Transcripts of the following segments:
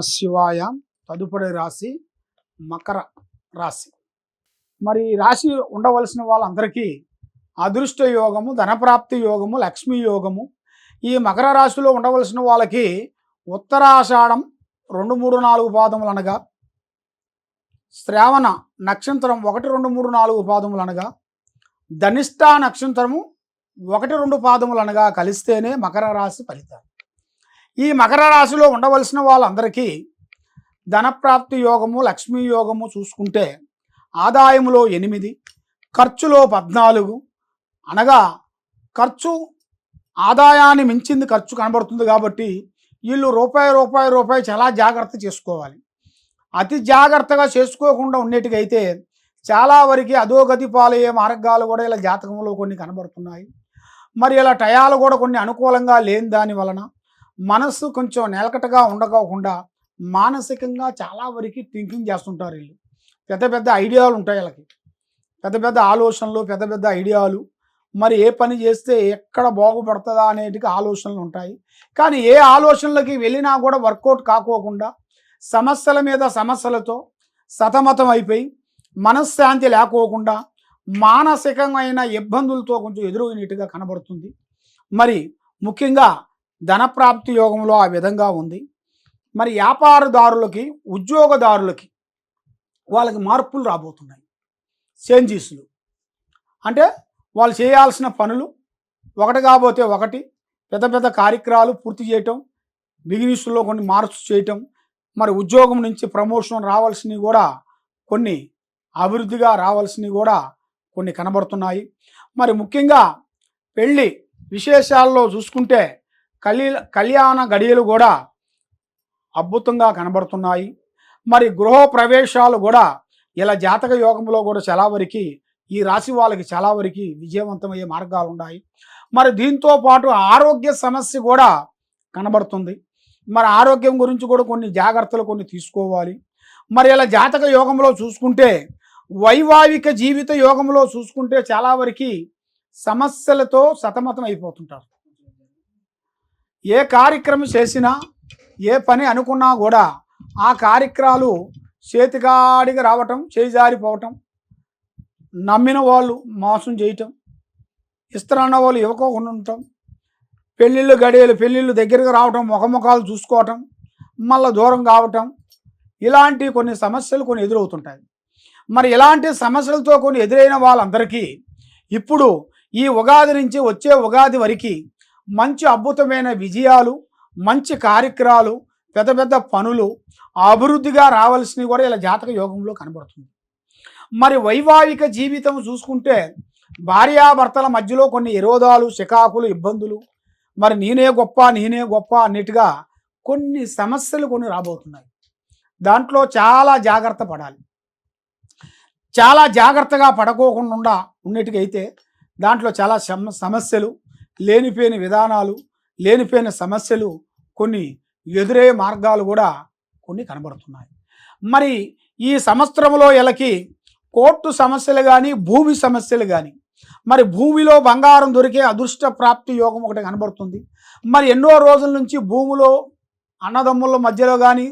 శివాయ. తదుపరి రాశి మకర రాశి. మరి ఈ రాశి ఉండవలసిన వాళ్ళందరికీ అదృష్ట యోగము, ధనప్రాప్తి యోగము, లక్ష్మీ యోగము. ఈ మకర రాశిలో ఉండవలసిన వాళ్ళకి ఉత్తరాషాఢం 2, 3, 4 పాదములు అనగా, శ్రావణ నక్షత్రం 1, 2, 3, 4 పాదములు అనగా, ధనిష్ట నక్షత్రము 1, 2 పాదములు అనగా కలిస్తేనే మకర రాశి ఫలితాలు. ఈ మకర రాశిలో ఉండవలసిన వాళ్ళందరికీ ధనప్రాప్తి యోగము, లక్ష్మీ యోగము చూసుకుంటే ఆదాయములో 8, ఖర్చులో 14. అనగా ఖర్చు ఆదాయాన్ని మించింది ఖర్చు కనబడుతుంది కాబట్టి వీళ్ళు రూపాయి చాలా జాగ్రత్త చేసుకోవాలి. అతి జాగ్రత్తగా చేసుకోకుండా ఉండేటికైతే చాలా వరకు అధోగతి పాలయ్యే మార్గాలు కూడా ఇలా జాతకంలో కొన్ని కనబడుతున్నాయి. మరి ఇలా టయాలు కూడా కొన్ని అనుకూలంగా లేని దాని వలన మనస్సు కొంచెం నిలకటగా ఉండకోకుండా మానసికంగా చాలా వరకు థింకింగ్ చేస్తుంటారు. వీళ్ళు పెద్ద పెద్ద ఐడియాలు ఉంటాయి, వీళ్ళకి పెద్ద పెద్ద ఆలోచనలు, పెద్ద పెద్ద ఐడియాలు. మరి ఏ పని చేస్తే ఎక్కడ బాగుపడుతుందా అనేటికి ఆలోచనలు ఉంటాయి. కానీ ఏ ఆలోచనలకి వెళ్ళినా కూడా వర్కౌట్ కాకోకుండా సమస్యల మీద సమస్యలతో సతమతం అయిపోయి మనశ్శాంతి లేకోకుండా మానసికమైన ఇబ్బందులతో కొంచెం ఎదురైనట్టుగా కనబడుతుంది. మరి ముఖ్యంగా ధనప్రాప్తి యోగంలో ఆ విధంగా ఉంది. మరి వ్యాపారదారులకి, ఉద్యోగదారులకి వాళ్ళకి మార్పులు రాబోతున్నాయి. చేంజెస్లు అంటే వాళ్ళు చేయాల్సిన పనులు ఒకటి కాబోతే ఒకటి, పెద్ద పెద్ద కార్యక్రమాలు పూర్తి చేయటం, బిజినెస్లో కొన్ని మార్పు చేయటం, మరి ఉద్యోగం నుంచి ప్రమోషన్ రావాల్సినవి కూడా కొన్ని, అభివృద్ధిగా రావాల్సినవి కూడా కొన్ని కనబడుతున్నాయి. మరి ముఖ్యంగా పెళ్ళి విశేషాల్లో చూసుకుంటే కళ్యాణ గడియలు కూడా అద్భుతంగా కనబడుతున్నాయి. మరి గృహ ప్రవేశాలు కూడా ఇలా జాతక యోగంలో కూడా చాలా వరకు ఈ రాశి వాళ్ళకి చాలా వరకు విజయవంతమయ్యే మార్గాలు ఉన్నాయి. మరి దీంతో పాటు ఆరోగ్య సమస్య కూడా కనబడుతుంది. మరి ఆరోగ్యం గురించి కూడా కొన్ని జాగ్రత్తలు కొన్ని తీసుకోవాలి. మరి ఇలా జాతక యోగంలో చూసుకుంటే వైవాహిక జీవిత యోగంలో చూసుకుంటే చాలా వరకు సమస్యలతో సతమతం అయిపోతుంటారు. ఏ కార్యక్రమం చేసినా, ఏ పని అనుకున్నా కూడా ఆ కార్యక్రమాలు చేతికాడికి రావటం, చేజారిపోవటం, నమ్మిన వాళ్ళు మోసం చేయటం, ఇస్తారన్న వాళ్ళు ఇవ్వకోకుండా ఉండటం, పెళ్ళిళ్ళు దగ్గరకు రావటం, ముఖముఖాలు చూసుకోవటం, మళ్ళీ దూరం కావటం, ఇలాంటి కొన్ని సమస్యలు కొన్ని ఎదురవుతుంటాయి. మరి ఇలాంటి సమస్యలతో కొన్ని ఎదురైన వాళ్ళందరికీ ఇప్పుడు ఈ ఉగాది నుంచి వచ్చే ఉగాది వరకు మంచి అద్భుతమైన విజయాలు, మంచి కార్యక్రమాలు, పెద్ద పెద్ద పనులు అభివృద్ధిగా రావాల్సినవి కూడా ఇలా జాతక యోగంలో కనబడుతుంది. మరి వైవాహిక జీవితం చూసుకుంటే భార్యాభర్తల మధ్యలో కొన్ని విరోధాలు, చికాకులు, ఇబ్బందులు, మరి నేనే గొప్ప అన్నిటిగా కొన్ని సమస్యలు కొన్ని రాబోతున్నాయి. దాంట్లో చాలా జాగ్రత్త పడాలి. చాలా జాగ్రత్తగా పడుకోకుండా ఉన్నట్టుకైతే దాంట్లో చాలా సమస్యలు, లేనిపోయిన విధానాలు, లేనిపోయిన సమస్యలు కొన్ని ఎదురయ్యే మార్గాలు కూడా కొన్ని కనబడుతున్నాయి. మరి ఈ సంవత్సరంలో వీళ్ళకి కోర్టు సమస్యలు కానీ, భూమి సమస్యలు కానీ, మరి భూమిలో బంగారం దొరికే అదృష్ట ప్రాప్తి యోగం ఒకటి కనబడుతుంది. మరి ఎన్నో రోజుల నుంచి భూమిలో అన్నదమ్ముల మధ్యలో కానీ,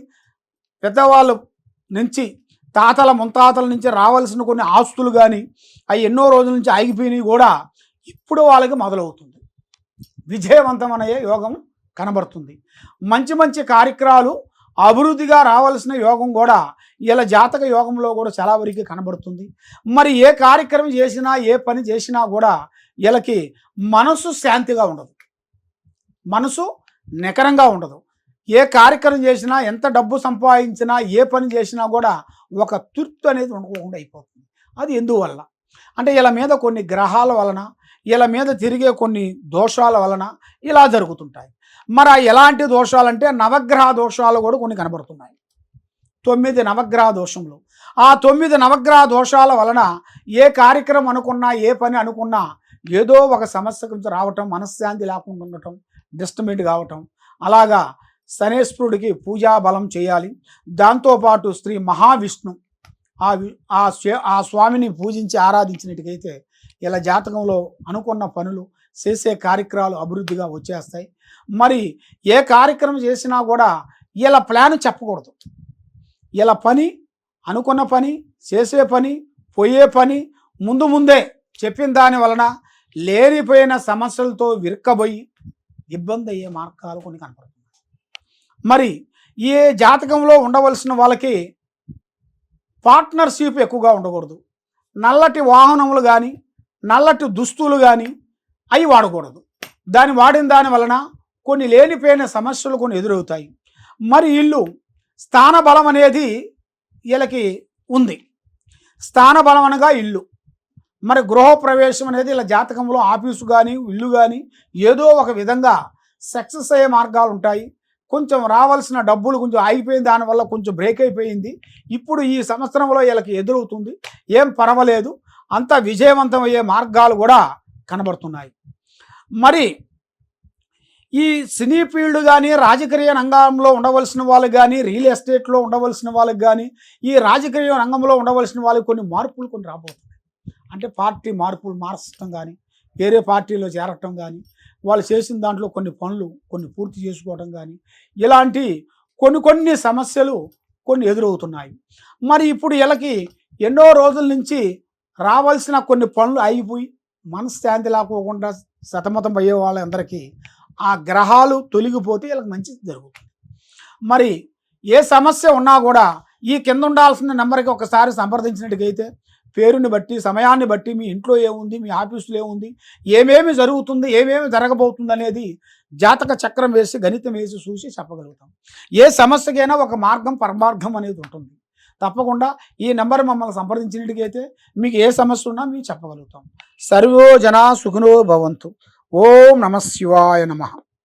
పెద్దవాళ్ళ నుంచి, తాతల ముత్తాతల నుంచి రావాల్సిన కొన్ని ఆస్తులు కానీ అవి ఎన్నో రోజుల నుంచి ఆగిపోయినవి కూడా ఇప్పుడు వాళ్ళకి మొదలవుతుంది. విజయవంతమయ్యే యోగం కనబడుతుంది. మంచి మంచి కార్యక్రమాలు అభివృద్ధిగా రావాల్సిన యోగం కూడా ఇలా జాతక యోగంలో కూడా చాలా వరకు కనబడుతుంది. మరి ఏ కార్యక్రమం చేసినా, ఏ పని చేసినా కూడా వీళ్ళకి మనసు శాంతిగా ఉండదు, మనసు నికరంగా ఉండదు. ఏ కార్యక్రమం చేసినా, ఎంత డబ్బు సంపాదించినా, ఏ పని చేసినా కూడా ఒక తృప్తి అనేది ఉండకుండా అయిపోతుంది. అది ఎందువల్ల అంటే వీళ్ళ మీద కొన్ని గ్రహాల వలన, వీళ్ళ మీద తిరిగే కొన్ని దోషాల వలన ఇలా జరుగుతుంటాయి. మరి ఎలాంటి దోషాలంటే నవగ్రహ దోషాలు కూడా కొన్ని కనబడుతున్నాయి. 9 నవగ్రహ దోషంలో ఆ 9 నవగ్రహ దోషాల వలన ఏ కార్యక్రమం అనుకున్నా, ఏ పని అనుకున్నా ఏదో ఒక సమస్య గురించి రావటం, మనశ్శాంతి లేకుండా ఉండటం, డిస్టర్బెంట్ కావటం. అలాగా శనేశ్వరుడికి పూజా బలం చేయాలి. దాంతోపాటు శ్రీ మహావిష్ణు ఆ స్వామిని పూజించి ఆరాధించినట్టుకైతే ఇలా జాతకంలో అనుకున్న పనులు, చేసే కార్యక్రమాలు అభివృద్ధిగా వచ్చేస్తాయి. మరి ఏ కార్యక్రమం చేసినా కూడా ఇలా ప్లాన్ చెప్పకూడదు. ఇలా పని, అనుకున్న పని, చేసే పని, పోయే పని ముందు ముందే చెప్పిన దాని వలన లేనిపోయిన సమస్యలతో విరుక్కబోయి ఇబ్బంది అయ్యే మార్గాలు కొన్ని కనపడుతున్నాయి. మరి ఈ జాతకంలో ఉండవలసిన వాళ్ళకి పార్ట్నర్షిప్ ఎక్కువగా ఉండకూడదు. నల్లటి వాహనములు కానీ, నల్లటి దుస్తులు కానీ అవి వాడకూడదు. వాడిన దాని వలన కొన్ని లేనిపోయిన సమస్యలు కొన్ని ఎదురవుతాయి. మరి వీళ్ళు స్థానబలం అనేది వీళ్ళకి ఉంది. స్థానబలం అనగా ఇల్లు. మరి గృహప్రవేశం అనేది ఇలా జాతకంలో ఆఫీసు కానీ, ఇల్లు కానీ ఏదో ఒక విధంగా సక్సెస్ అయ్యే మార్గాలు ఉంటాయి. కొంచెం రావాల్సిన డబ్బులు కొంచెం ఆగిపోయిన దానివల్ల కొంచెం బ్రేక్ అయిపోయింది. ఇప్పుడు ఈ సంవత్సరంలో వీళ్ళకి ఎదురవుతుంది. ఏం పర్వాలేదు, అంత విజయవంతం అయ్యే మార్గాలు కూడా కనబడుతున్నాయి. మరి ఈ సినీ ఫీల్డ్ కానీ, రాజకీయ రంగంలో ఉండవలసిన వాళ్ళు కానీ, రియల్ ఎస్టేట్లో ఉండవలసిన వాళ్ళకి కానీ, ఈ రాజకీయ రంగంలో ఉండవలసిన వాళ్ళకి కొన్ని మార్పులు కొన్ని రాబోతున్నాయి. అంటే పార్టీ మార్పులు మార్చడం కానీ, వేరే పార్టీలో చేరటం కానీ, వాళ్ళు చేసిన దాంట్లో కొన్ని పనులు కొన్ని పూర్తి చేసుకోవడం కానీ, ఇలాంటి కొన్ని సమస్యలు కొన్ని ఎదురవుతున్నాయి. మరి ఇప్పుడు వీళ్ళకి ఎన్నో రోజుల నుంచి రావాల్సిన కొన్ని పనులు ఆగిపోయి మనశ్శాంతి లేకోకుండా సతమతం అయ్యే వాళ్ళందరికీ ఆ గ్రహాలు తొలగిపోతే వీళ్ళకి మంచిది జరుగుతుంది. మరి ఏ సమస్య ఉన్నా కూడా ఈ కింద ఉండాల్సిన నెంబర్కి ఒకసారి సంప్రదించినట్టుగైతే పేరుని బట్టి, సమయాన్ని బట్టి, మీ ఇంట్లో ఏముంది, మీ ఆఫీసులో ఏముంది, ఏమేమి జరుగుతుంది, ఏమేమి జరగబోతుంది అనేది జాతక చక్రం వేసి, గణితం వేసి చూసి చెప్పగలుగుతాం. ఏ సమస్యకైనా ఒక మార్గం, పరమార్థం అనేది ఉంటుంది. తప్పకుండా ఈ నెంబర్ మమ్మల్ని సంప్రదించినట్టుగైతే మీకు ఏ సమస్య ఉన్నా మేము చెప్పగలుగుతాం. సర్వో జనా సుఖినో భవంతు. ఓం నమః శివాయ నమః.